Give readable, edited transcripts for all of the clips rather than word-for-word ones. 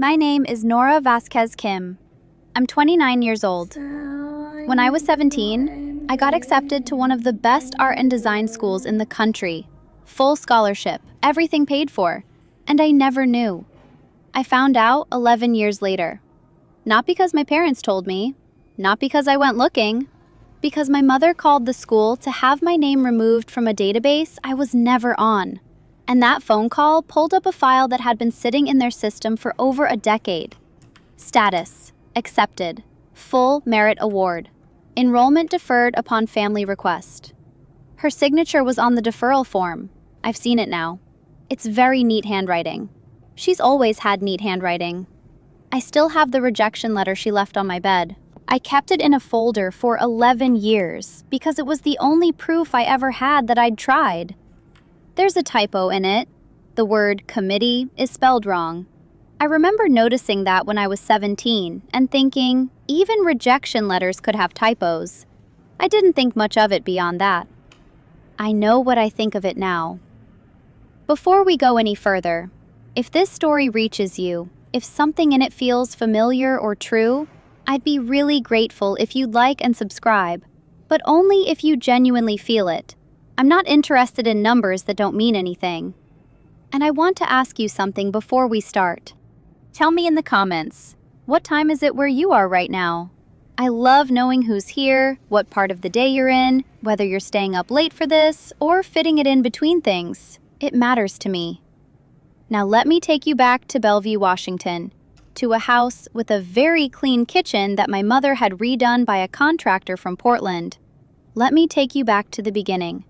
My name is Nora Vasquez Kim. I'm 29 years old. When I was 17, I got accepted to one of the best art and design schools in the country. Full scholarship, everything paid for, and I never knew. I found out 11 years later. Not because my parents told me, not because I went looking, because my mother called the school to have my name removed from a database I was never on. And that phone call pulled up a file that had been sitting in their system for over a decade. Status: accepted. Full merit award. Enrollment deferred upon family request. Her signature was on the deferral form. I've seen it now. It's very neat handwriting. She's always had neat handwriting. I still have the rejection letter she left on my bed. I kept it in a folder for 11 years because it was the only proof I ever had that I'd tried. There's a typo in it. The word committee is spelled wrong. I remember noticing that when I was 17 and thinking, even rejection letters could have typos. I didn't think much of it beyond that. I know what I think of it now. Before we go any further, if this story reaches you, if something in it feels familiar or true, I'd be really grateful if you'd like and subscribe, but only if you genuinely feel it. I'm not interested in numbers that don't mean anything. And I want to ask you something before we start. Tell me in the comments, what time is it where you are right now? I love knowing who's here, what part of the day you're in, whether you're staying up late for this or fitting it in between things. It matters to me. Now let me take you back to Bellevue, Washington, to a house with a very clean kitchen that my mother had redone by a contractor from Portland. Let me take you back to the beginning.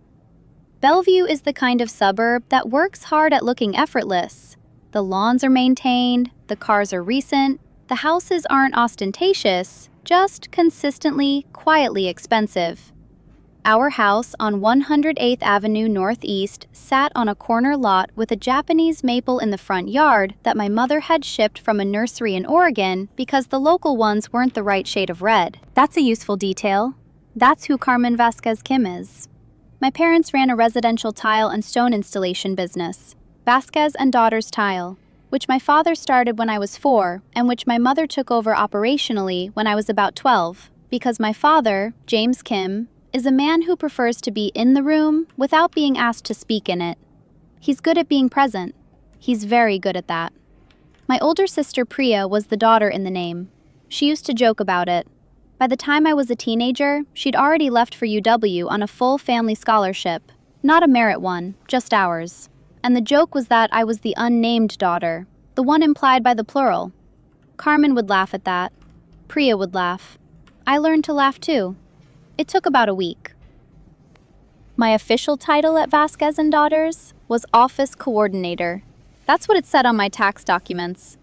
Bellevue is the kind of suburb that works hard at looking effortless. The lawns are maintained, the cars are recent, the houses aren't ostentatious, just consistently, quietly expensive. Our house on 108th Avenue Northeast sat on a corner lot with a Japanese maple in the front yard that my mother had shipped from a nursery in Oregon because the local ones weren't the right shade of red. That's a useful detail. That's who Carmen Vasquez Kim is. My parents ran a residential tile and stone installation business, Vasquez and Daughters Tile, which my father started when I was 4 and which my mother took over operationally when I was about 12, because my father, James Kim, is a man who prefers to be in the room without being asked to speak in it. He's good at being present. He's very good at that. My older sister Priya was the daughter in the name. She used to joke about it. By the time I was a teenager, she'd already left for UW on a full family scholarship. Not a merit one, just ours. And the joke was that I was the unnamed daughter, the one implied by the plural. Carmen would laugh at that. Priya would laugh. I learned to laugh too. It took about a week. My official title at Vasquez and Daughters was Office Coordinator. That's what it said on my tax documents.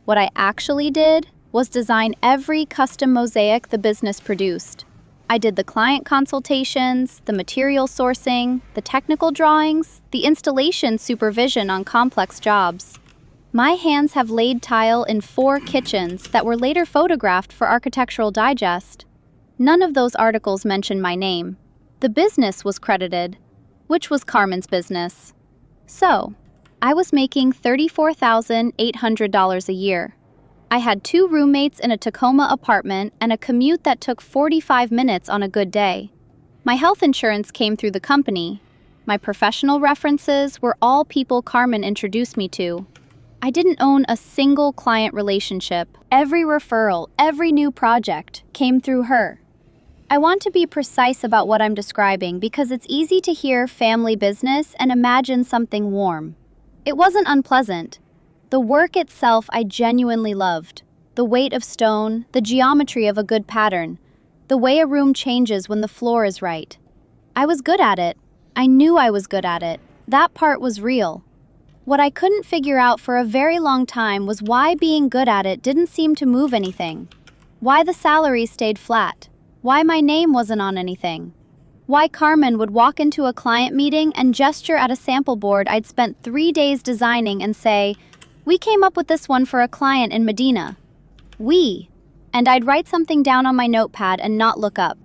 What I actually did was design every custom mosaic the business produced. I did the client consultations, the material sourcing, the technical drawings, the installation supervision on complex jobs. My hands have laid tile in 4 kitchens that were later photographed for Architectural Digest. None of those articles mention my name. The business was credited, which was Carmen's business. So, I was making $34,800 a year. I had 2 roommates in a Tacoma apartment and a commute that took 45 minutes on a good day. My health insurance came through the company. My professional references were all people Carmen introduced me to. I didn't own a single client relationship. Every referral, every new project came through her. I want to be precise about what I'm describing because it's easy to hear family business and imagine something warm. It wasn't unpleasant. The work itself I genuinely loved. The weight of stone, the geometry of a good pattern, the way a room changes when the floor is right. I was good at it. I knew I was good at it. That part was real. What I couldn't figure out for a very long time was why being good at it didn't seem to move anything. Why the salary stayed flat. Why my name wasn't on anything. Why Carmen would walk into a client meeting and gesture at a sample board I'd spent 3 days designing and say, "We came up with this one for a client in Medina." We. And I'd write something down on my notepad and not look up.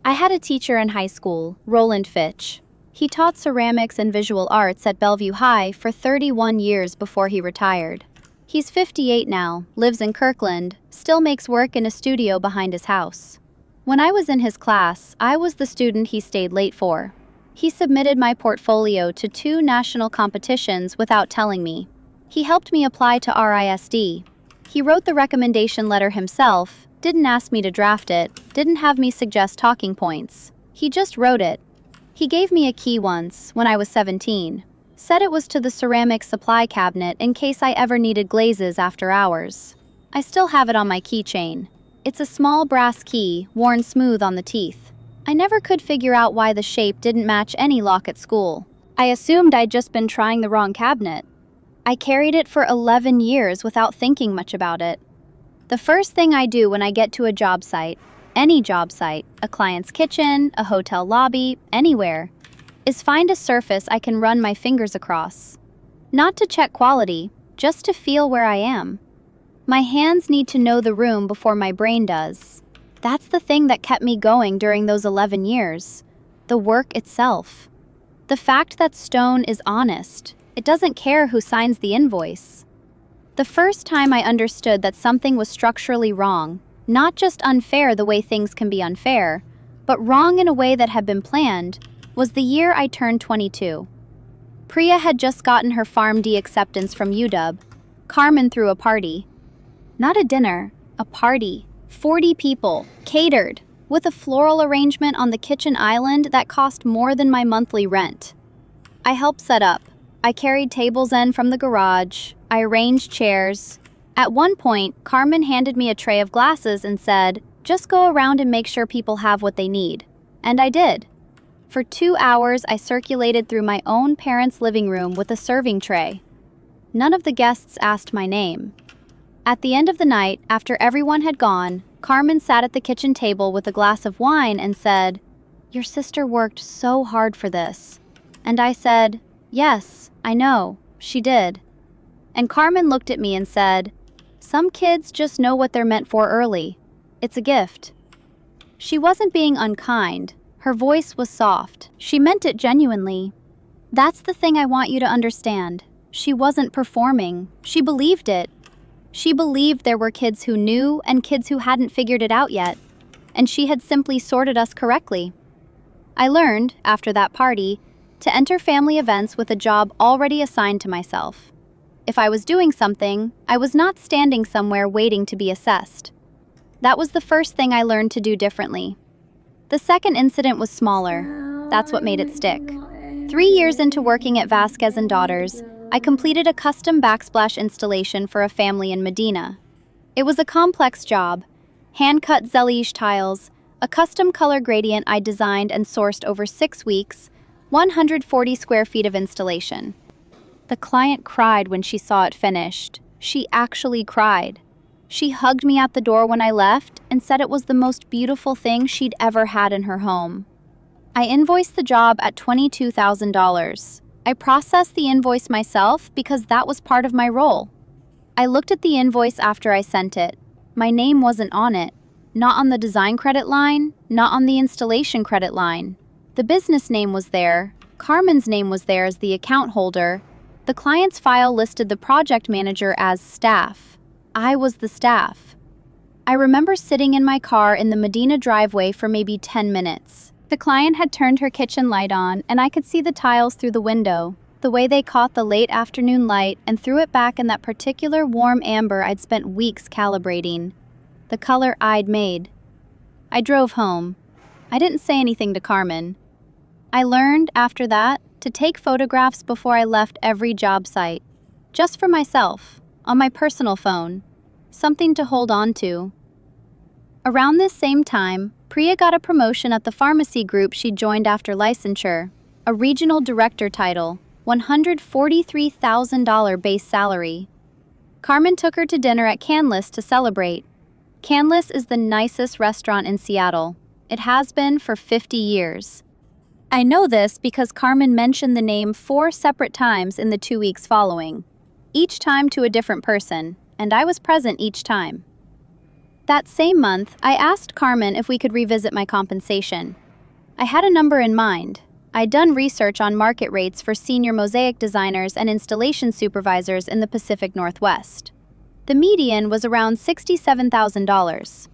I had a teacher in high school, Roland Fitch. He taught ceramics and visual arts at Bellevue High for 31 years before he retired. He's 58 now, lives in Kirkland, still makes work in a studio behind his house. When I was in his class, I was the student he stayed late for. He submitted my portfolio to 2 national competitions without telling me. He helped me apply to RISD. He wrote the recommendation letter himself, didn't ask me to draft it, didn't have me suggest talking points. He just wrote it. He gave me a key once, when I was 17. Said it was to the ceramic supply cabinet in case I ever needed glazes after hours. I still have it on my keychain. It's a small brass key, worn smooth on the teeth. I never could figure out why the shape didn't match any lock at school. I assumed I'd just been trying the wrong cabinet. I carried it for 11 years without thinking much about it. The first thing I do when I get to a job site, any job site, a client's kitchen, a hotel lobby, anywhere, is find a surface I can run my fingers across. Not to check quality, just to feel where I am. My hands need to know the room before my brain does. That's the thing that kept me going during those 11 years. The work itself. The fact that stone is honest. It doesn't care who signs the invoice. The first time I understood that something was structurally wrong, not just unfair the way things can be unfair, but wrong in a way that had been planned, was the year I turned 22. Priya had just gotten her PharmD acceptance from UW. Carmen threw a party. Not a dinner, a party. 40 people, catered, with a floral arrangement on the kitchen island that cost more than my monthly rent. I helped set up. I carried tables in from the garage. I arranged chairs. At one point, Carmen handed me a tray of glasses and said, "Just go around and make sure people have what they need." And I did. For 2 hours, I circulated through my own parents' living room with a serving tray. None of the guests asked my name. At the end of the night, after everyone had gone, Carmen sat at the kitchen table with a glass of wine and said, "Your sister worked so hard for this." And I said, "Yes, I know, she did." And Carmen looked at me and said, "Some kids just know what they're meant for early. It's a gift." She wasn't being unkind. Her voice was soft. She meant it genuinely. That's the thing I want you to understand. She wasn't performing. She believed it. She believed there were kids who knew and kids who hadn't figured it out yet. And she had simply sorted us correctly. I learned, after that party, to enter family events with a job already assigned to myself. If I was doing something, I was not standing somewhere waiting to be assessed. That was the first thing I learned to do differently. The second incident was smaller. That's what made it stick. 3 years into working at Vasquez & Daughters, I completed a custom backsplash installation for a family in Medina. It was a complex job. Hand-cut Zelige tiles, a custom color gradient I designed and sourced over 6 weeks, 140 square feet of installation. The client cried when she saw it finished. She actually cried. She hugged me at the door when I left and said it was the most beautiful thing she'd ever had in her home. I invoiced the job at $22,000. I processed the invoice myself because that was part of my role. I looked at the invoice after I sent it. My name wasn't on it. Not on the design credit line, not on the installation credit line. The business name was there. Carmen's name was there as the account holder. The client's file listed the project manager as staff. I was the staff. I remember sitting in my car in the Medina driveway for maybe 10 minutes. The client had turned her kitchen light on, and I could see the tiles through the window, the way they caught the late afternoon light and threw it back in that particular warm amber I'd spent weeks calibrating, the color I'd made. I drove home. I didn't say anything to Carmen. I learned, after that, to take photographs before I left every job site, just for myself, on my personal phone, something to hold on to. Around this same time, Priya got a promotion at the pharmacy group she joined after licensure, a regional director title, $143,000 base salary. Carmen took her to dinner at Canlis to celebrate. Canlis is the nicest restaurant in Seattle. It has been for 50 years. I know this because Carmen mentioned the name 4 separate times in the 2 weeks following, each time to a different person, and I was present each time. That same month, I asked Carmen if we could revisit my compensation. I had a number in mind. I'd done research on market rates for senior mosaic designers and installation supervisors in the Pacific Northwest. The median was around $67,000.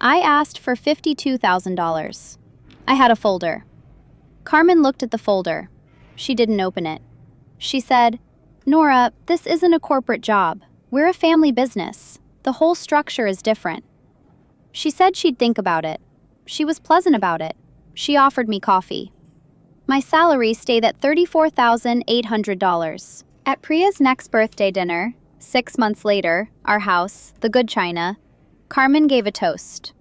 I asked for $52,000. I had a folder. Carmen looked at the folder. She didn't open it. She said, "Nora, this isn't a corporate job. We're a family business. The whole structure is different." She said she'd think about it. She was pleasant about it. She offered me coffee. My salary stayed at $34,800. At Priya's next birthday dinner, 6 months later, our house, the good china, Carmen gave a toast.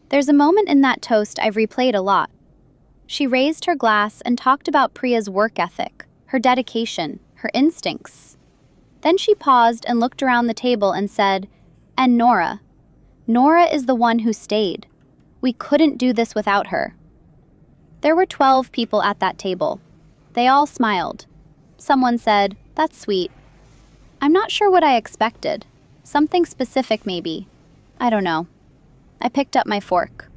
There's a moment in that toast I've replayed a lot. She raised her glass and talked about Priya's work ethic, her dedication, her instincts. Then she paused and looked around the table and said, "And Nora. Nora is the one who stayed. We couldn't do this without her." There were 12 people at that table. They all smiled. Someone said, "That's sweet." I'm not sure what I expected. Something specific, maybe. I don't know. I picked up my fork.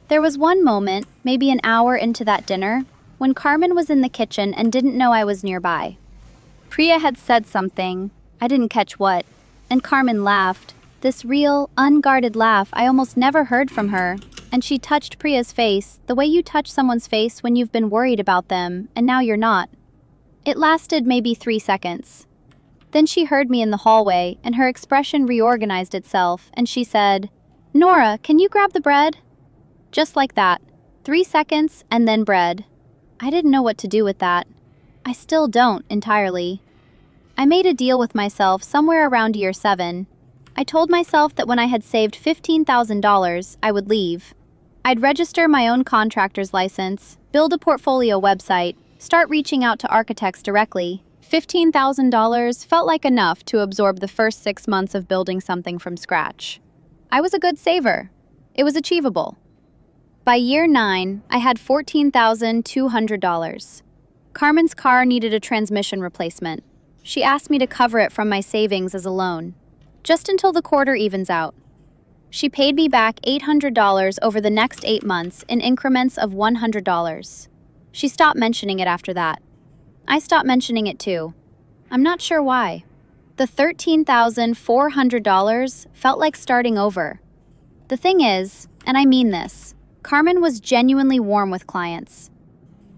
There was one moment, maybe an hour into that dinner, when Carmen was in the kitchen and didn't know I was nearby. Priya had said something, I didn't catch what, and Carmen laughed, this real, unguarded laugh I almost never heard from her, and she touched Priya's face the way you touch someone's face when you've been worried about them, and now you're not. It lasted maybe 3 seconds. Then she heard me in the hallway, and her expression reorganized itself, and she said, "Nora, can you grab the bread?" Just like that. 3 seconds, and then bread. I didn't know what to do with that. I still don't, entirely. I made a deal with myself somewhere around year 7. I told myself that when I had saved $15,000, I would leave. I'd register my own contractor's license, build a portfolio website, start reaching out to architects directly. $15,000 felt like enough to absorb the first 6 months of building something from scratch. I was a good saver. It was achievable. By year 9, I had $14,200. Carmen's car needed a transmission replacement. She asked me to cover it from my savings as a loan, just until the quarter evens out. She paid me back $800 over the next 8 months in increments of $100. She stopped mentioning it after that. I stopped mentioning it too. I'm not sure why. The $13,400 felt like starting over. The thing is, and I mean this, Carmen was genuinely warm with clients.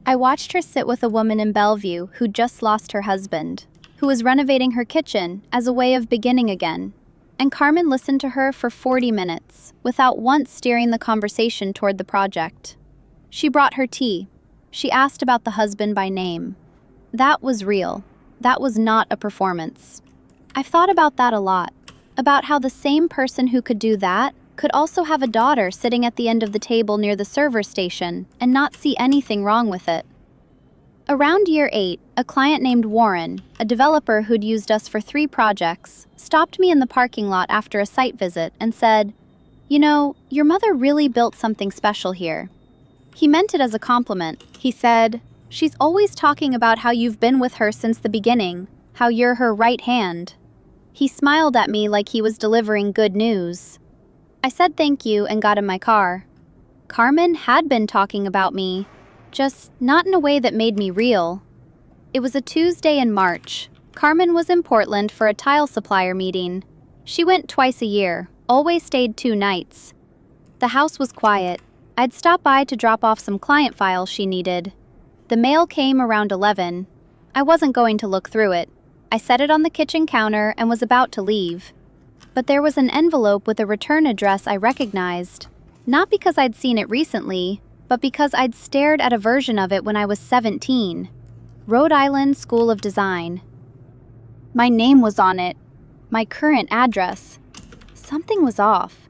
I watched her sit with a woman in Bellevue who just lost her husband, who was renovating her kitchen as a way of beginning again. And Carmen listened to her for 40 minutes, without once steering the conversation toward the project. She brought her tea. She asked about the husband by name. That was real. That was not a performance. I've thought about that a lot, about how the same person who could do that could also have a daughter sitting at the end of the table near the server station and not see anything wrong with it. Around year 8, a client named Warren, a developer who'd used us for 3 projects, stopped me in the parking lot after a site visit and said, "You know, your mother really built something special here." He meant it as a compliment. He said, "She's always talking about how you've been with her since the beginning, how you're her right hand." He smiled at me like he was delivering good news. I said thank you and got in my car. Carmen had been talking about me, just not in a way that made me real. It was a Tuesday in March. Carmen was in Portland for a tile supplier meeting. She went twice a year, always stayed 2 nights. The house was quiet. I'd stop by to drop off some client files she needed. The mail came around 11. I wasn't going to look through it. I set it on the kitchen counter and was about to leave. But there was an envelope with a return address I recognized, not because I'd seen it recently, but because I'd stared at a version of it when I was 17. Rhode Island School of Design. My name was on it, my current address. Something was off.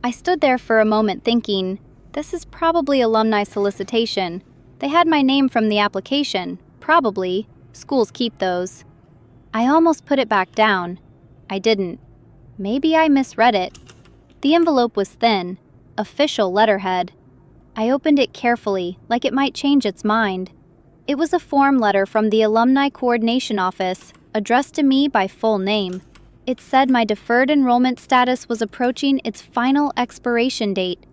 I stood there for a moment thinking, this is probably alumni solicitation. They had my name from the application, probably. Schools keep those. I almost put it back down. I didn't. Maybe I misread it. The envelope was thin, official letterhead. I opened it carefully, like it might change its mind. It was a form letter from the Alumni Coordination Office, addressed to me by full name. It said my deferred enrollment status was approaching its final expiration date.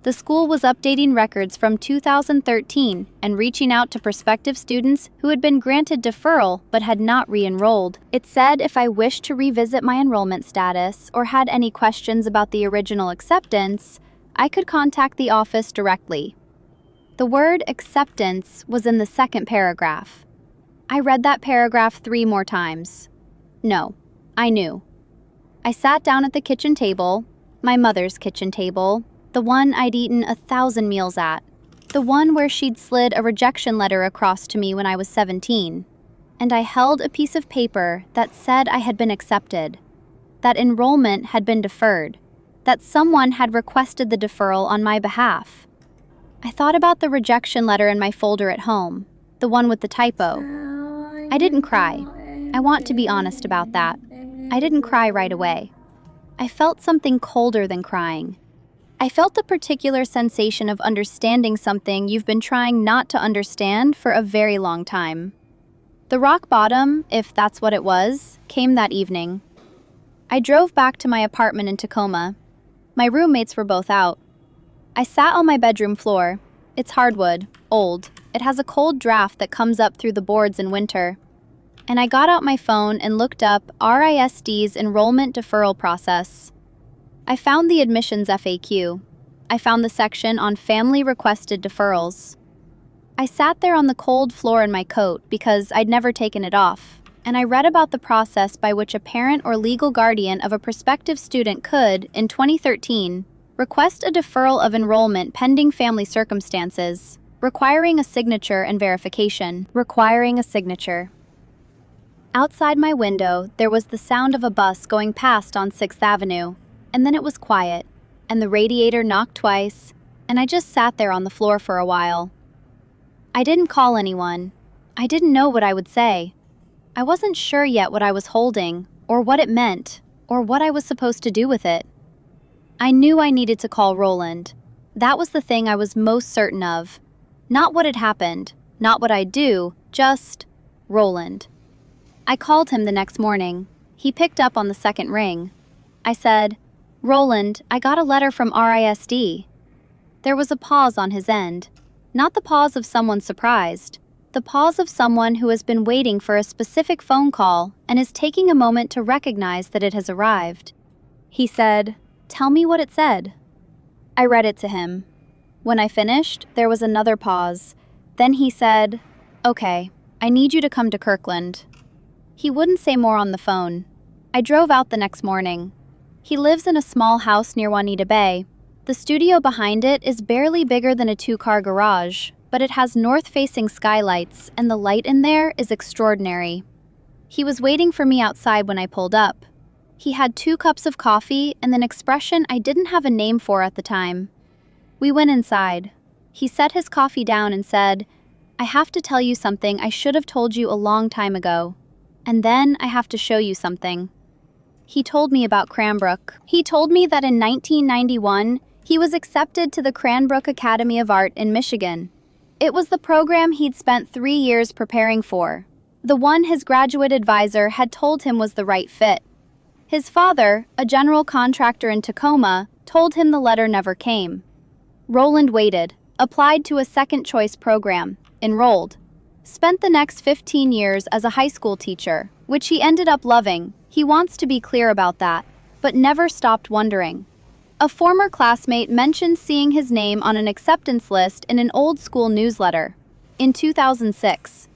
The The school was updating records from 2013 and reaching out to prospective students who had been granted deferral but had not re-enrolled. It said if I wished to revisit my enrollment status or had any questions about the original acceptance, I could contact the office directly. The word acceptance was in the second paragraph. I read that paragraph 3 more times. No, I knew. I sat down at the kitchen table, my mother's kitchen table, the one I'd eaten 1,000 meals at, the one where she'd slid a rejection letter across to me when I was 17, and I held a piece of paper that said I had been accepted, that enrollment had been deferred, that someone had requested the deferral on my behalf. I thought about the rejection letter in my folder at home, the one with the typo. I didn't cry. I want to be honest about that. I didn't cry right away. I felt something colder than crying. I felt the particular sensation of understanding something you've been trying not to understand for a very long time. The rock bottom, if that's what it was, came that evening. I drove back to my apartment in Tacoma. My roommates were both out. I sat on my bedroom floor. It's hardwood, old. It has a cold draft that comes up through the boards in winter. And I got out my phone and looked up RISD's enrollment deferral process. I found the admissions FAQ. I found the section on family requested deferrals. I sat there on the cold floor in my coat because I'd never taken it off, and I read about the process by which a parent or legal guardian of a prospective student could, in 2013, request a deferral of enrollment pending family circumstances, requiring a signature and verification. Outside my window, there was the sound of a bus going past on 6th Avenue. And then it was quiet, and the radiator knocked twice, and I just sat there on the floor for a while. I didn't call anyone. I didn't know what I would say. I wasn't sure yet what I was holding, or what it meant, or what I was supposed to do with it. I knew I needed to call Roland. That was the thing I was most certain of. Not what had happened, not what I'd do, just Roland. I called him the next morning. He picked up on the second ring. I said, "Roland, I got a letter from RISD." There was a pause on his end. Not the pause of someone surprised. The pause of someone who has been waiting for a specific phone call and is taking a moment to recognize that it has arrived. He said, "Tell me what it said." I read it to him. When I finished, there was another pause. Then he said, "Okay, I need you to come to Kirkland." He wouldn't say more on the phone. I drove out the next morning. He lives in a small house near Juanita Bay. The studio behind it is barely bigger than a 2-car garage, but it has north-facing skylights, and the light in there is extraordinary. He was waiting for me outside when I pulled up. He had 2 cups of coffee and an expression I didn't have a name for at the time. We went inside. He set his coffee down and said, "I have to tell you something I should have told you a long time ago. And then I have to show you something." He told me about Cranbrook. He told me that in 1991, he was accepted to the Cranbrook Academy of Art in Michigan. It was the program he'd spent 3 years preparing for, the one his graduate advisor had told him was the right fit. His father, a general contractor in Tacoma, told him the letter never came. Roland waited, applied to a second-choice program, enrolled, spent the next 15 years as a high school teacher, which he ended up loving. He wants to be clear about that, but never stopped wondering. A former classmate mentioned seeing his name on an acceptance list in an old school newsletter. In 2006,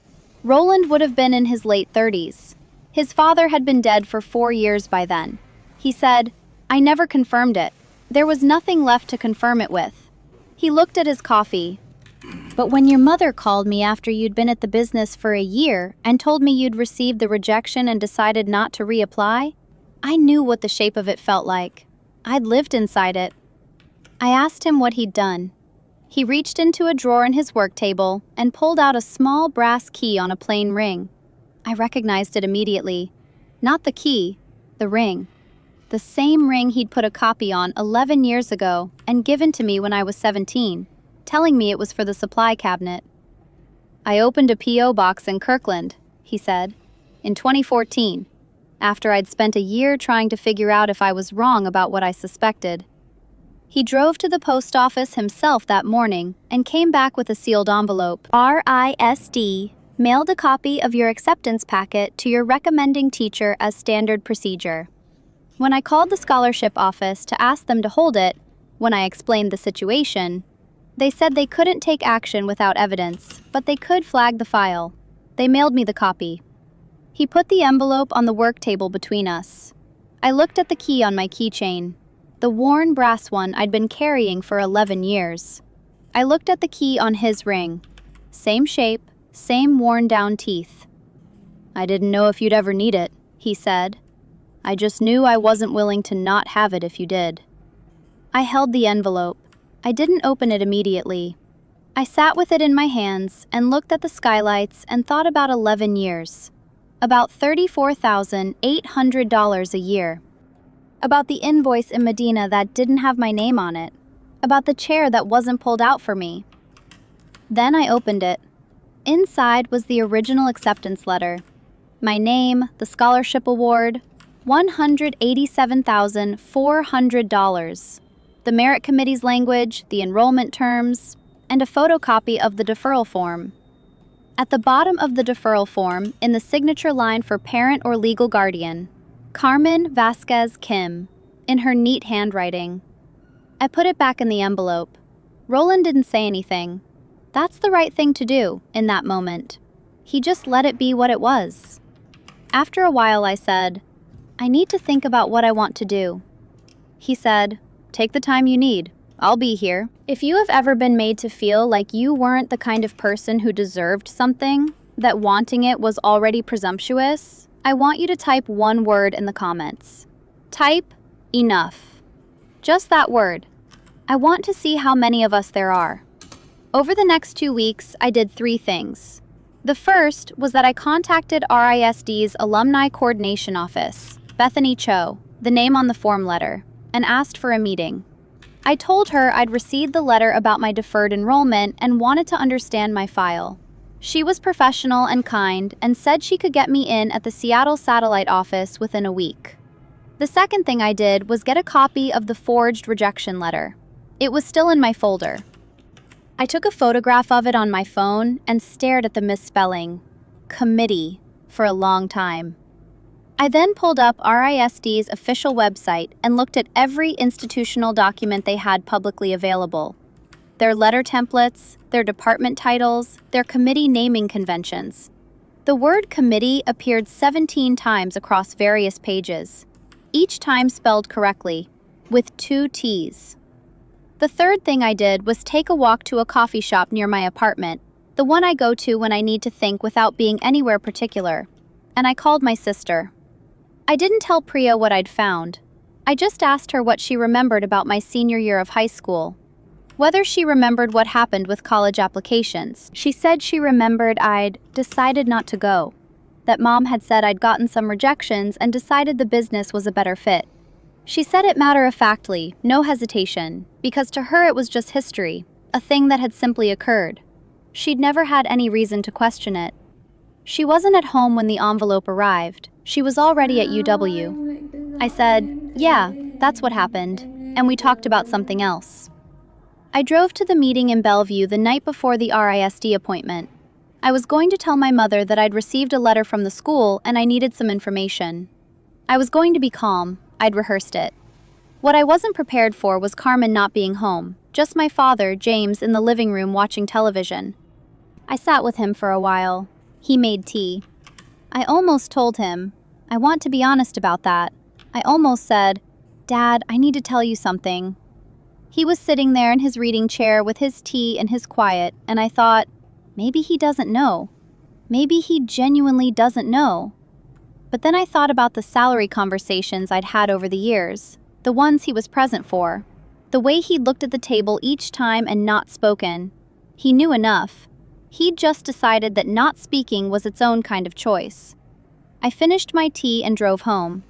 Roland would have been in his late 30s. His father had been dead for 4 years by then. He said, "I never confirmed it. There was nothing left to confirm it with." He looked at his coffee. "But when your mother called me after you'd been at the business for a year and told me you'd received the rejection and decided not to reapply, I knew what the shape of it felt like. I'd lived inside it." I asked him what he'd done. He reached into a drawer in his work table and pulled out a small brass key on a plain ring. I recognized it immediately. Not the key, the ring. The same ring he'd put a copy on 11 years ago and given to me when I was 17. Telling me it was for the supply cabinet. "I opened a P.O. box in Kirkland," he said, "in 2014, after I'd spent a year trying to figure out if I was wrong about what I suspected." He drove to the post office himself that morning and came back with a sealed envelope. RISD mailed a copy of your acceptance packet to your recommending teacher as standard procedure. When I called the scholarship office to ask them to hold it, when I explained the situation, they said they couldn't take action without evidence, but they could flag the file. They mailed me the copy. He put the envelope on the work table between us. I looked at the key on my keychain, the worn brass one I'd been carrying for 11 years. I looked at the key on his ring. Same shape, same worn-down teeth. "I didn't know if you'd ever need it," he said. "I just knew I wasn't willing to not have it if you did." I held the envelope. I didn't open it immediately. I sat with it in my hands and looked at the skylights and thought about 11 years. About $34,800 a year. About the invoice in Medina that didn't have my name on it. About the chair that wasn't pulled out for me. Then I opened it. Inside was the original acceptance letter. My name, the scholarship award, $187,400. The merit committee's language, the enrollment terms, and a photocopy of the deferral form. At the bottom of the deferral form, in the signature line for parent or legal guardian, Carmen Vasquez Kim, in her neat handwriting. I put it back in the envelope. Roland didn't say anything. That's the right thing to do in that moment. He just let it be what it was. After a while, I said, "I need to think about what I want to do." He said, "Take the time you need. I'll be here." If you have ever been made to feel like you weren't the kind of person who deserved something, that wanting it was already presumptuous, I want you to type one word in the comments. Type enough. Just that word. I want to see how many of us there are. Over the next 2 weeks, I did 3 things. The first was that I contacted RISD's Alumni Coordination Office, Bethany Cho, the name on the form letter, and asked for a meeting. I told her I'd received the letter about my deferred enrollment and wanted to understand my file. She was professional and kind and said she could get me in at the Seattle satellite office within a week. The second thing I did was get a copy of the forged rejection letter. It was still in my folder. I took a photograph of it on my phone and stared at the misspelling, committee, for a long time. I then pulled up RISD's official website and looked at every institutional document they had publicly available. Their letter templates, their department titles, their committee naming conventions. The word committee appeared 17 times across various pages, each time spelled correctly, with 2 T's. The third thing I did was take a walk to a coffee shop near my apartment, the one I go to when I need to think without being anywhere particular, and I called my sister. I didn't tell Priya what I'd found. I just asked her what she remembered about my senior year of high school. Whether she remembered what happened with college applications. She said she remembered I'd decided not to go. That Mom had said I'd gotten some rejections and decided the business was a better fit. She said it matter-of-factly, no hesitation, because to her it was just history, a thing that had simply occurred. She'd never had any reason to question it. She wasn't at home when the envelope arrived. She was already at UW. I said, "Yeah, that's what happened," and we talked about something else. I drove to the meeting in Bellevue the night before the RISD appointment. I was going to tell my mother that I'd received a letter from the school and I needed some information. I was going to be calm. I'd rehearsed it. What I wasn't prepared for was Carmen not being home, just my father, James, in the living room watching television. I sat with him for a while. He made tea. I almost told him, "I want to be honest about that." I almost said, "Dad, I need to tell you something." He was sitting there in his reading chair with his tea and his quiet, and I thought, maybe he doesn't know. Maybe he genuinely doesn't know. But then I thought about the salary conversations I'd had over the years, the ones he was present for, the way he'd looked at the table each time and not spoken. He knew enough. He'd just decided that not speaking was its own kind of choice. I finished my tea and drove home.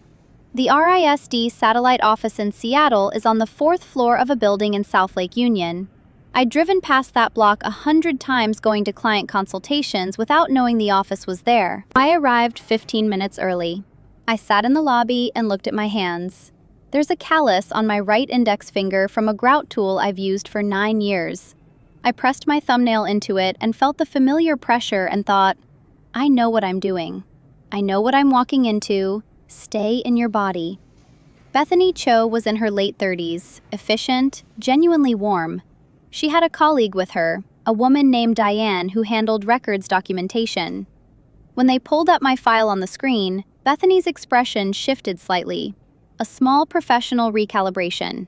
The RISD satellite office in Seattle is on the 4th floor of a building in South Lake Union. I'd driven past that block 100 times going to client consultations without knowing the office was there. I arrived 15 minutes early. I sat in the lobby and looked at my hands. There's a callus on my right index finger from a grout tool I've used for 9 years. I pressed my thumbnail into it and felt the familiar pressure and thought, I know what I'm doing. I know what I'm walking into. Stay in your body. Bethany Cho was in her late 30s, efficient, genuinely warm. She had a colleague with her, a woman named Diane who handled records documentation. When they pulled up my file on the screen, Bethany's expression shifted slightly. A small professional recalibration.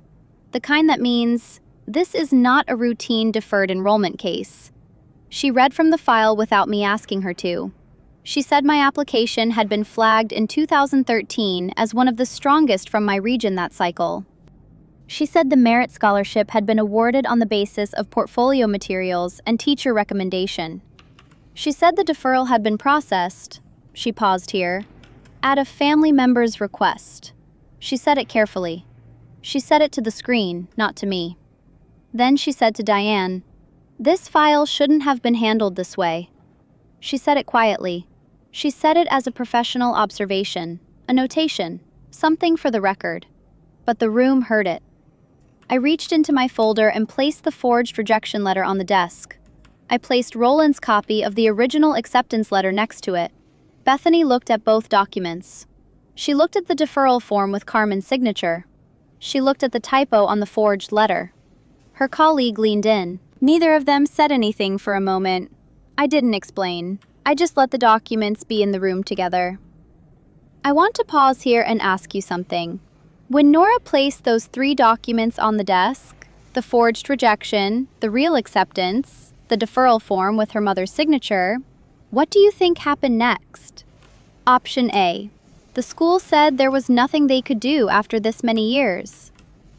The kind that means, this is not a routine deferred enrollment case. She read from the file without me asking her to. She said my application had been flagged in 2013 as one of the strongest from my region that cycle. She said the merit scholarship had been awarded on the basis of portfolio materials and teacher recommendation. She said the deferral had been processed, she paused here, at a family member's request. She said it carefully. She said it to the screen, not to me. Then she said to Diane, "This file shouldn't have been handled this way." She said it quietly. She said it as a professional observation, a notation, something for the record. But the room heard it. I reached into my folder and placed the forged rejection letter on the desk. I placed Roland's copy of the original acceptance letter next to it. Bethany looked at both documents. She looked at the deferral form with Carmen's signature. She looked at the typo on the forged letter. Her colleague leaned in. Neither of them said anything for a moment. I didn't explain. I just let the documents be in the room together. I want to pause here and ask you something. When Nora placed those 3 documents on the desk, the forged rejection, the real acceptance, the deferral form with her mother's signature, what do you think happened next? Option A. The school said there was nothing they could do after this many years.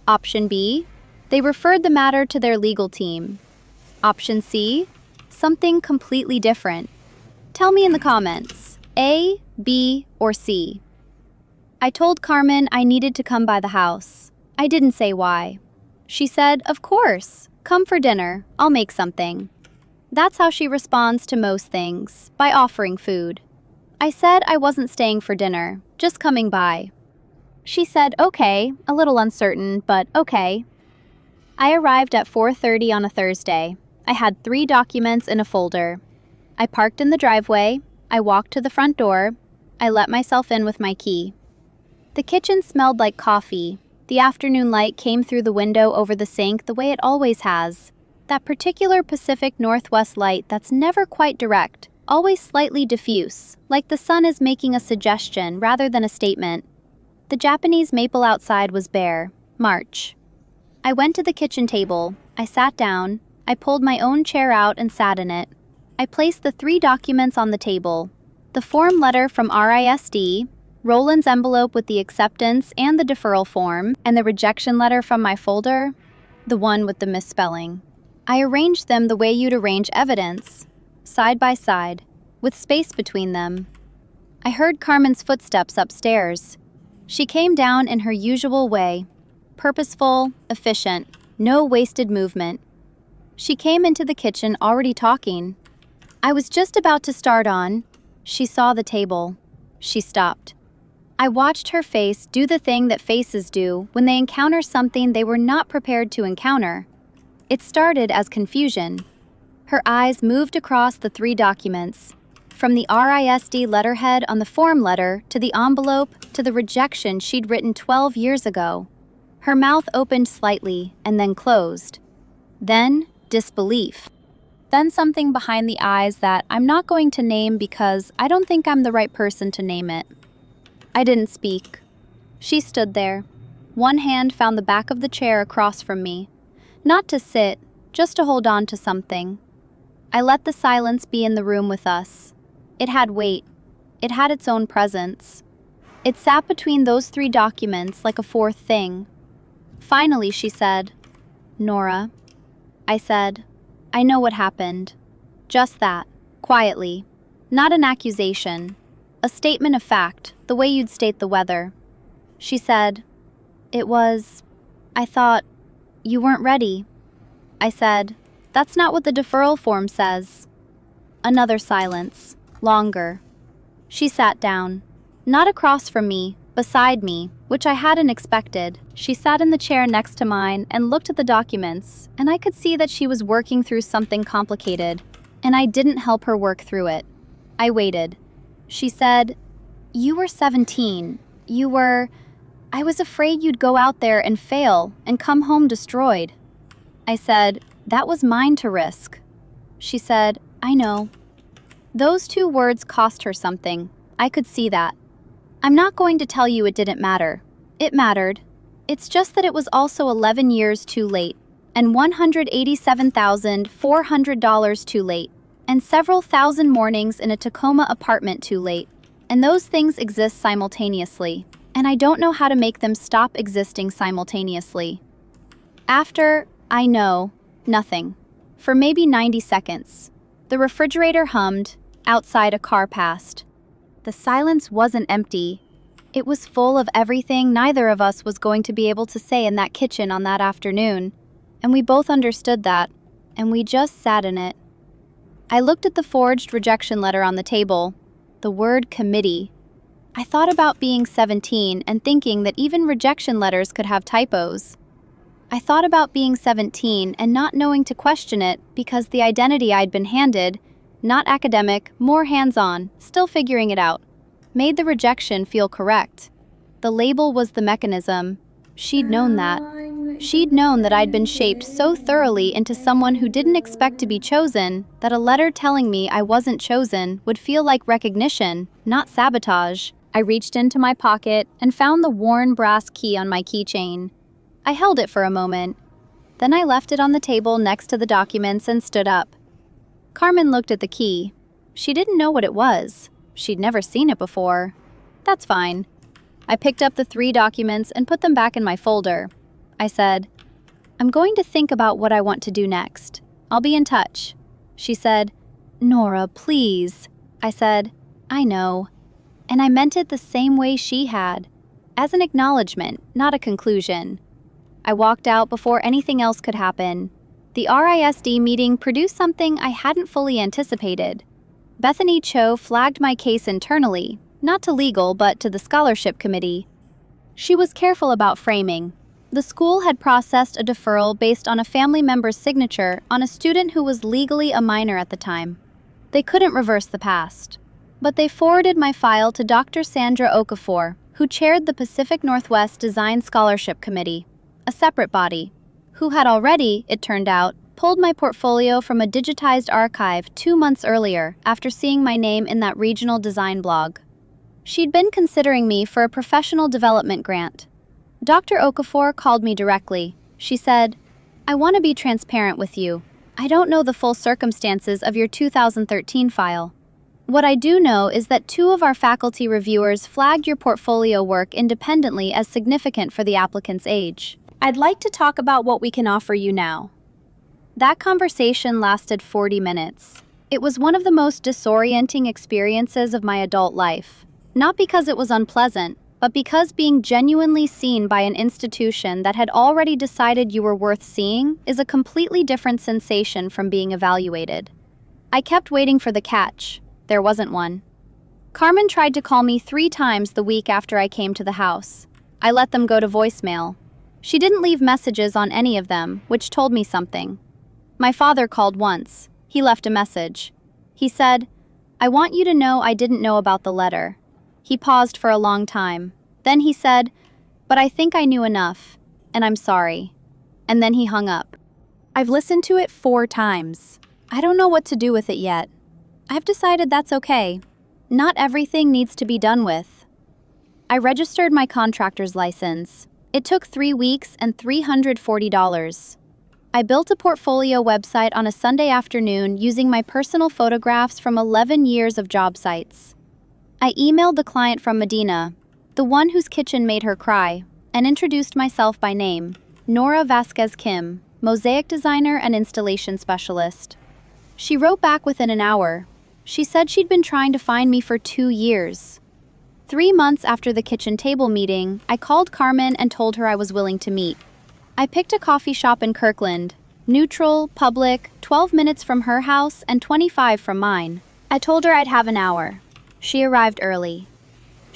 Option B. They referred the matter to their legal team. Option C. Something completely different. Tell me in the comments, A, B, or C. I told Carmen I needed to come by the house. I didn't say why. She said, "Of course, come for dinner, I'll make something." That's how she responds to most things, by offering food. I said I wasn't staying for dinner, just coming by. She said, "Okay," a little uncertain, but okay. I arrived at 4:30 on a Thursday. I had 3 documents in a folder. I parked in the driveway, I walked to the front door, I let myself in with my key. The kitchen smelled like coffee. The afternoon light came through the window over the sink the way it always has. That particular Pacific Northwest light that's never quite direct, always slightly diffuse, like the sun is making a suggestion rather than a statement. The Japanese maple outside was bare, March. I went to the kitchen table, I sat down, I pulled my own chair out and sat in it. I placed the 3 documents on the table. The form letter from RISD, Roland's envelope with the acceptance and the deferral form, and the rejection letter from my folder, the one with the misspelling. I arranged them the way you'd arrange evidence, side by side, with space between them. I heard Carmen's footsteps upstairs. She came down in her usual way, purposeful, efficient, no wasted movement. She came into the kitchen already talking. I was just about to start on. She saw the table. She stopped. I watched her face do the thing that faces do when they encounter something they were not prepared to encounter. It started as confusion. Her eyes moved across the 3 documents, from the RISD letterhead on the form letter to the envelope to the rejection she'd written 12 years ago. Her mouth opened slightly and then closed. Then, disbelief. Then something behind the eyes that I'm not going to name because I don't think I'm the right person to name it. I didn't speak. She stood there. One hand found the back of the chair across from me. Not to sit, just to hold on to something. I let the silence be in the room with us. It had weight. It had its own presence. It sat between those 3 documents like a 4th thing. Finally, she said, "Nora." I said, "I know what happened." Just that, quietly. Not an accusation. A statement of fact, the way you'd state the weather. She said, I thought, you weren't ready." I said, "That's not what the deferral form says." Another silence, longer. She sat down, not across from me, beside me, which I hadn't expected. She sat in the chair next to mine and looked at the documents, and I could see that she was working through something complicated, and I didn't help her work through it. I waited. She said, "You were 17. I was afraid you'd go out there and fail and come home destroyed." I said, "That was mine to risk." She said, "I know." Those 2 words cost her something. I could see that. I'm not going to tell you it didn't matter. It mattered. It's just that it was also 11 years too late, and $187,400 too late, and several thousand mornings in a Tacoma apartment too late. And those things exist simultaneously, and I don't know how to make them stop existing simultaneously. After, I know, nothing. For maybe 90 seconds. The refrigerator hummed. Outside, a car passed. The silence wasn't empty. It was full of everything neither of us was going to be able to say in that kitchen on that afternoon, and we both understood that, and we just sat in it. I looked at the forged rejection letter on the table, the word committee. I thought about being 17 and thinking that even rejection letters could have typos. I thought about being 17 and not knowing to question it because the identity I'd been handed, not academic, more hands-on, still figuring it out, made the rejection feel correct. The label was the mechanism. She'd known that. She'd known that I'd been shaped so thoroughly into someone who didn't expect to be chosen that a letter telling me I wasn't chosen would feel like recognition, not sabotage. I reached into my pocket and found the worn brass key on my keychain. I held it for a moment. Then I left it on the table next to the documents and stood up. Carmen looked at the key. She didn't know what it was. She'd never seen it before. That's fine. I picked up the 3 documents and put them back in my folder. I said, "I'm going to think about what I want to do next. I'll be in touch." She said, "Nora, please." I said, "I know." And I meant it the same way she had, as an acknowledgement, not a conclusion. I walked out before anything else could happen. The RISD meeting produced something I hadn't fully anticipated. Bethany Cho flagged my case internally, not to legal but to the scholarship committee. She was careful about framing. The school had processed a deferral based on a family member's signature on a student who was legally a minor at the time. They couldn't reverse the past. But they forwarded my file to Dr. Sandra Okafor, who chaired the Pacific Northwest Design Scholarship Committee, a separate body, who had already, it turned out, pulled my portfolio from a digitized archive 2 months earlier after seeing my name in that regional design blog. She'd been considering me for a professional development grant. Dr. Okafor called me directly. She said, "I want to be transparent with you. I don't know the full circumstances of your 2013 file. What I do know is that 2 of our faculty reviewers flagged your portfolio work independently as significant for the applicant's age. I'd like to talk about what we can offer you now." That conversation lasted 40 minutes. It was one of the most disorienting experiences of my adult life. Not because it was unpleasant, but because being genuinely seen by an institution that had already decided you were worth seeing is a completely different sensation from being evaluated. I kept waiting for the catch. There wasn't one. Carmen tried to call me 3 times the week after I came to the house. I let them go to voicemail. She didn't leave messages on any of them, which told me something. My father called once. He left a message. He said, "I want you to know I didn't know about the letter." He paused for a long time. Then he said, "But I think I knew enough, and I'm sorry." And then he hung up. I've listened to it 4 times. I don't know what to do with it yet. I've decided that's okay. Not everything needs to be done with. I registered my contractor's license. It took 3 weeks and $340. I built a portfolio website on a Sunday afternoon using my personal photographs from 11 years of job sites. I emailed the client from Medina, the one whose kitchen made her cry, and introduced myself by name, Nora Vasquez Kim, mosaic designer and installation specialist. She wrote back within an hour. She said she'd been trying to find me for 2 years. 3 months after the kitchen table meeting, I called Carmen and told her I was willing to meet. I picked a coffee shop in Kirkland, neutral, public, 12 minutes from her house and 25 from mine. I told her I'd have an hour. She arrived early.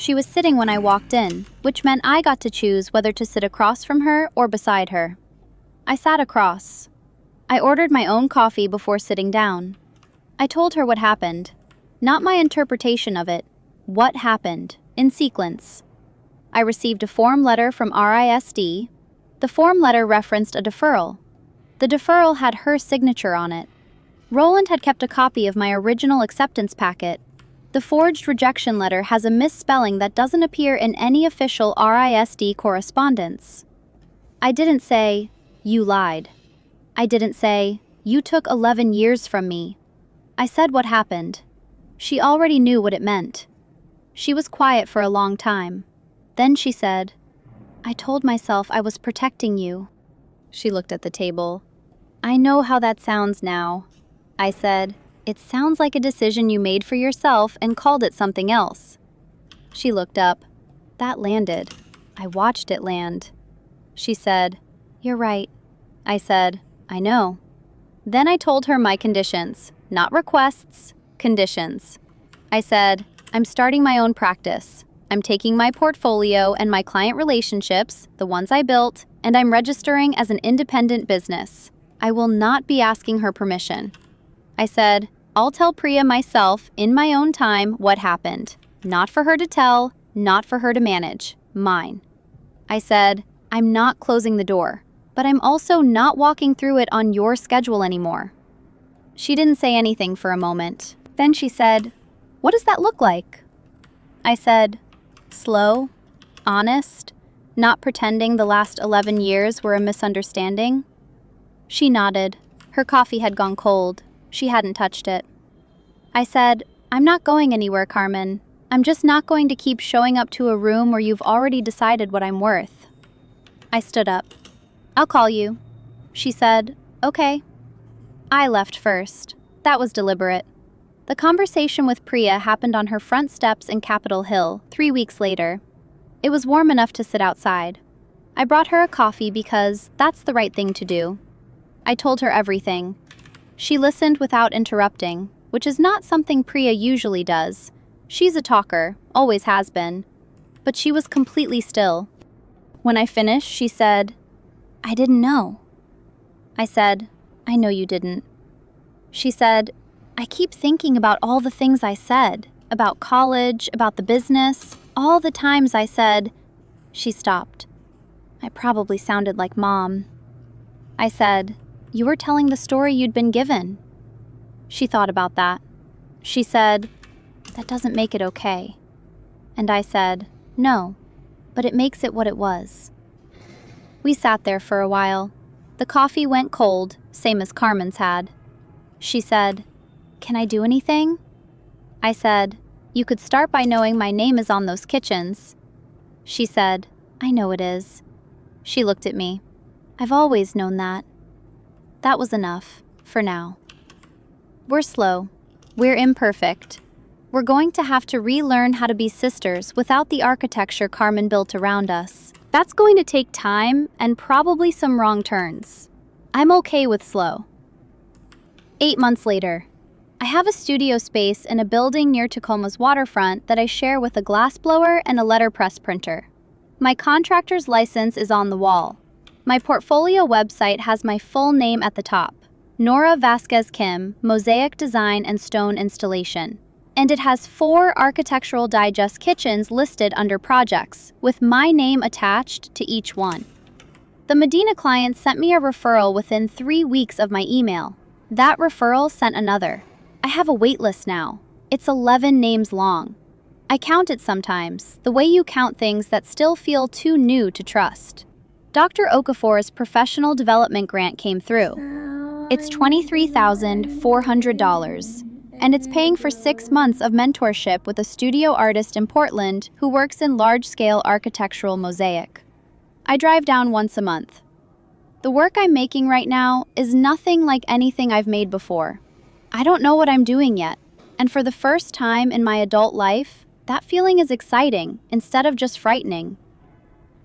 She was sitting when I walked in, which meant I got to choose whether to sit across from her or beside her. I sat across. I ordered my own coffee before sitting down. I told her what happened. Not my interpretation of it. What happened, in sequence. I received a form letter from RISD. The form letter referenced a deferral. The deferral had her signature on it. Roland had kept a copy of my original acceptance packet. The forged rejection letter has a misspelling that doesn't appear in any official RISD correspondence. I didn't say, "You lied." I didn't say, "You took 11 years from me." I said what happened. She already knew what it meant. She was quiet for a long time. Then she said, "I told myself I was protecting you." She looked at the table. "I know how that sounds now." I said, "It sounds like a decision you made for yourself and called it something else." She looked up. That landed. I watched it land. She said, "You're right." I said, "I know." Then I told her my conditions, not requests, conditions. I said, "I'm starting my own practice. I'm taking my portfolio and my client relationships, the ones I built, and I'm registering as an independent business. I will not be asking her permission." I said, "I'll tell Priya myself in my own time what happened. Not for her to tell, not for her to manage. Mine." I said, "I'm not closing the door, but I'm also not walking through it on your schedule anymore." She didn't say anything for a moment. Then she said, "What does that look like?" I said, "Slow, honest, not pretending the last 11 years were a misunderstanding." She nodded. Her coffee had gone cold. She hadn't touched it. I said, "I'm not going anywhere, Carmen. I'm just not going to keep showing up to a room where you've already decided what I'm worth." I stood up. "I'll call you." She said, "Okay." I left first. That was deliberate. The conversation with Priya happened on her front steps in Capitol Hill 3 weeks later. It was warm enough to sit outside. I brought her a coffee because that's the right thing to do. I told her everything. She listened without interrupting, which is not something Priya usually does. She's a talker, always has been. But she was completely still. When I finished, she said, "I didn't know." I said, "I know you didn't." She said, "I keep thinking about all the things I said, about college, about the business, all the times I said..." She stopped. I probably sounded like Mom. I said, "You were telling the story you'd been given." She thought about that. She said, "That doesn't make it okay." And I said, "No, but it makes it what it was." We sat there for a while. The coffee went cold, same as Carmen's had. She said, "Can I do anything?" I said, "You could start by knowing my name is on those kitchens." She said, "I know it is." She looked at me. "I've always known that." That was enough, for now. We're slow. We're imperfect. We're going to have to relearn how to be sisters without the architecture Carmen built around us. That's going to take time and probably some wrong turns. I'm okay with slow. 8 months later. I have a studio space in a building near Tacoma's waterfront that I share with a glassblower and a letterpress printer. My contractor's license is on the wall. My portfolio website has my full name at the top, Nora Vasquez Kim, Mosaic Design and Stone Installation. And it has 4 Architectural Digest kitchens listed under projects, with my name attached to each one. The Medina client sent me a referral within 3 weeks of my email. That referral sent another. I have a wait list now. It's 11 names long. I count it sometimes, the way you count things that still feel too new to trust. Dr. Okafor's professional development grant came through. It's $23,400, and it's paying for 6 months of mentorship with a studio artist in Portland who works in large-scale architectural mosaic. I drive down once a month. The work I'm making right now is nothing like anything I've made before. I don't know what I'm doing yet, and for the first time in my adult life, that feeling is exciting instead of just frightening.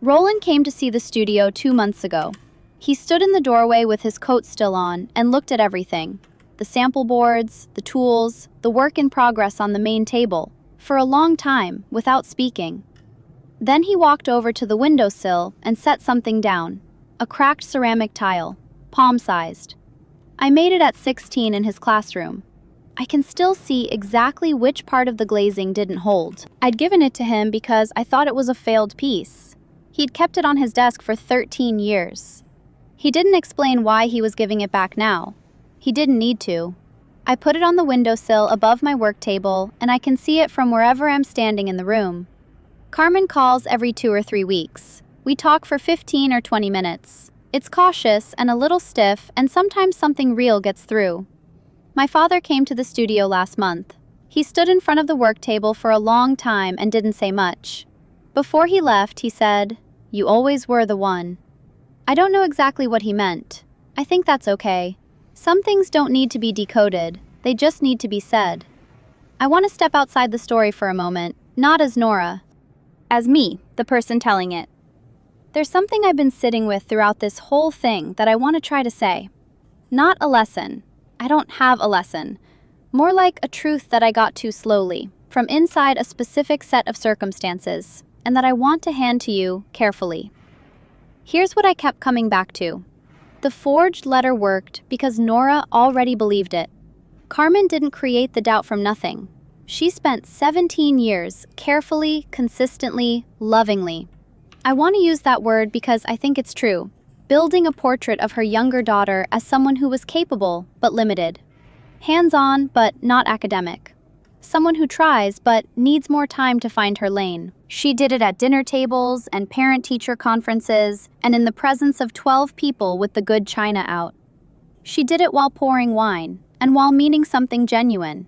Roland came to see the studio 2 months ago. He stood in the doorway with his coat still on and looked at everything. The sample boards, the tools, the work in progress on the main table, for a long time, without speaking. Then he walked over to the windowsill and set something down, a cracked ceramic tile, palm-sized. I made it at 16 in his classroom. I can still see exactly which part of the glazing didn't hold. I'd given it to him because I thought it was a failed piece. He'd kept it on his desk for 13 years. He didn't explain why he was giving it back now. He didn't need to. I put it on the windowsill above my work table, and I can see it from wherever I'm standing in the room. Carmen calls every 2 or 3 weeks. We talk for 15 or 20 minutes. It's cautious and a little stiff, and sometimes something real gets through. My father came to the studio last month. He stood in front of the work table for a long time and didn't say much. Before he left, he said, "You always were the one." I don't know exactly what he meant. I think that's okay. Some things don't need to be decoded, they just need to be said. I want to step outside the story for a moment, not as Nora, as me, the person telling it. There's something I've been sitting with throughout this whole thing that I want to try to say. Not a lesson. I don't have a lesson. More like a truth that I got to slowly, from inside a specific set of circumstances, and that I want to hand to you carefully. Here's what I kept coming back to. The forged letter worked because Nora already believed it. Carmen didn't create the doubt from nothing. She spent 17 years, carefully, consistently, lovingly. I want to use that word because I think it's true. Building a portrait of her younger daughter as someone who was capable, but limited. Hands-on, but not academic. Someone who tries, but needs more time to find her lane. She did it at dinner tables and parent-teacher conferences, and in the presence of 12 people with the good china out. She did it while pouring wine, and while meaning something genuine.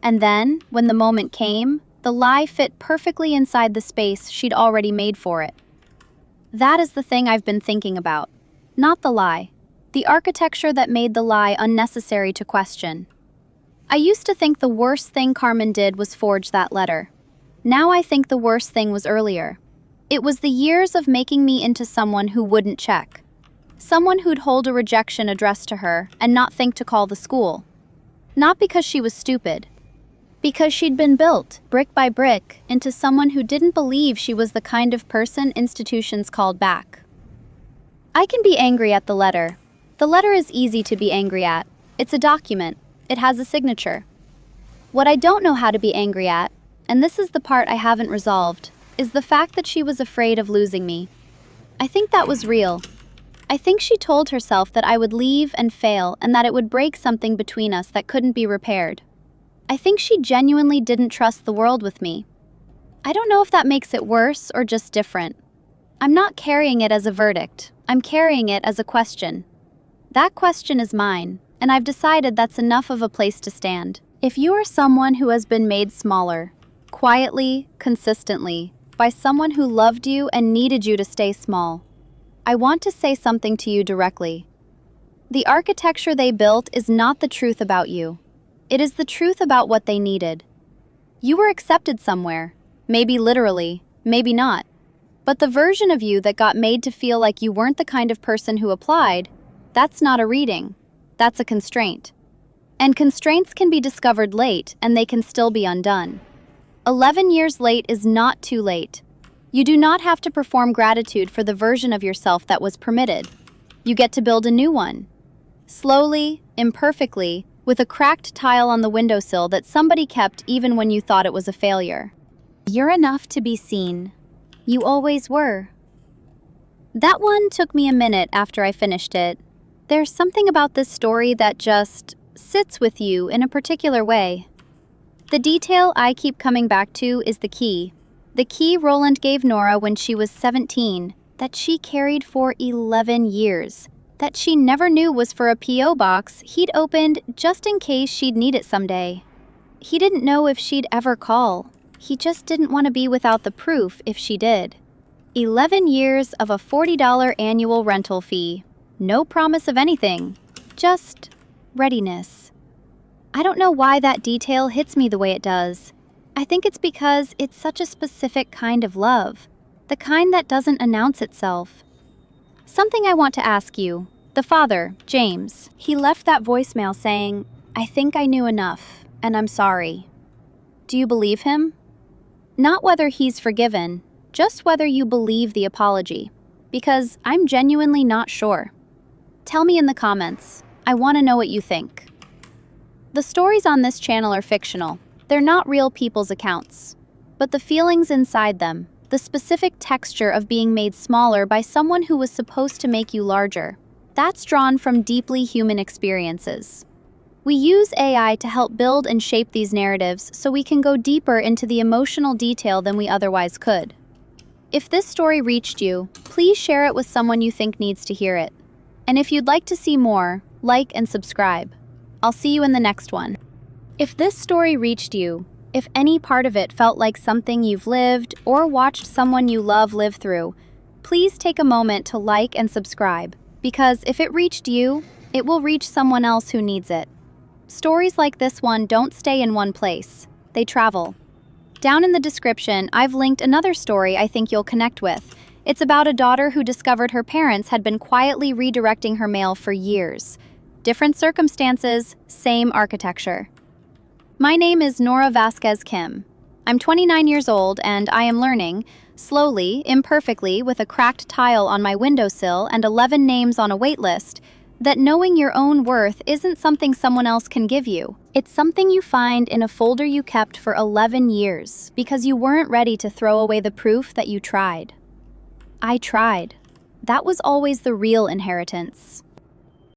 And then, when the moment came, the lie fit perfectly inside the space she'd already made for it. That is the thing I've been thinking about. Not the lie. The architecture that made the lie unnecessary to question. I used to think the worst thing Carmen did was forge that letter. Now I think the worst thing was earlier. It was the years of making me into someone who wouldn't check. Someone who'd hold a rejection addressed to her and not think to call the school. Not because she was stupid. Because she'd been built, brick by brick, into someone who didn't believe she was the kind of person institutions called back. I can be angry at the letter. The letter is easy to be angry at. It's a document. It has a signature. What I don't know how to be angry at, and this is the part I haven't resolved, is the fact that she was afraid of losing me. I think that was real. I think she told herself that I would leave and fail and that it would break something between us that couldn't be repaired. I think she genuinely didn't trust the world with me. I don't know if that makes it worse or just different. I'm not carrying it as a verdict. I'm carrying it as a question. That question is mine, and I've decided that's enough of a place to stand. If you are someone who has been made smaller, quietly, consistently, by someone who loved you and needed you to stay small, I want to say something to you directly. The architecture they built is not the truth about you. It is the truth about what they needed. You were accepted somewhere, maybe literally, maybe not. But the version of you that got made to feel like you weren't the kind of person who applied, that's not a reading. That's a constraint. And constraints can be discovered late, and they can still be undone. 11 years late is not too late. You do not have to perform gratitude for the version of yourself that was permitted. You get to build a new one. Slowly, imperfectly, with a cracked tile on the windowsill that somebody kept even when you thought it was a failure. You're enough to be seen. You always were. That one took me a minute after I finished it. There's something about this story that just sits with you in a particular way. The detail I keep coming back to is the key. The key Roland gave Nora when she was 17, that she carried for 11 years. That she never knew was for a P.O. box he'd opened just in case she'd need it someday. He didn't know if she'd ever call. He just didn't want to be without the proof if she did. 11 years of a $40 annual rental fee. No promise of anything. Just readiness. I don't know why that detail hits me the way it does. I think it's because it's such a specific kind of love. The kind that doesn't announce itself. Something I want to ask you. The father, James, he left that voicemail saying, "I think I knew enough, and I'm sorry." Do you believe him? Not whether he's forgiven, just whether you believe the apology. Because I'm genuinely not sure. Tell me in the comments. I want to know what you think. The stories on this channel are fictional. They're not real people's accounts. But the feelings inside them, the specific texture of being made smaller by someone who was supposed to make you larger, that's drawn from deeply human experiences. We use AI to help build and shape these narratives so we can go deeper into the emotional detail than we otherwise could. If this story reached you, please share it with someone you think needs to hear it. And if you'd like to see more, like and subscribe. I'll see you in the next one. If this story reached you, if any part of it felt like something you've lived or watched someone you love live through, please take a moment to like and subscribe, because if it reached you, it will reach someone else who needs it. Stories like this one don't stay in one place. They travel. Down in the description, I've linked another story I think you'll connect with. It's about a daughter who discovered her parents had been quietly redirecting her mail for years. Different circumstances, same architecture. My name is Nora Vasquez Kim. I'm 29 years old and I am learning, slowly, imperfectly, with a cracked tile on my windowsill and 11 names on a wait list, that knowing your own worth isn't something someone else can give you. It's something you find in a folder you kept for 11 years because you weren't ready to throw away the proof that you tried. I tried. That was always the real inheritance.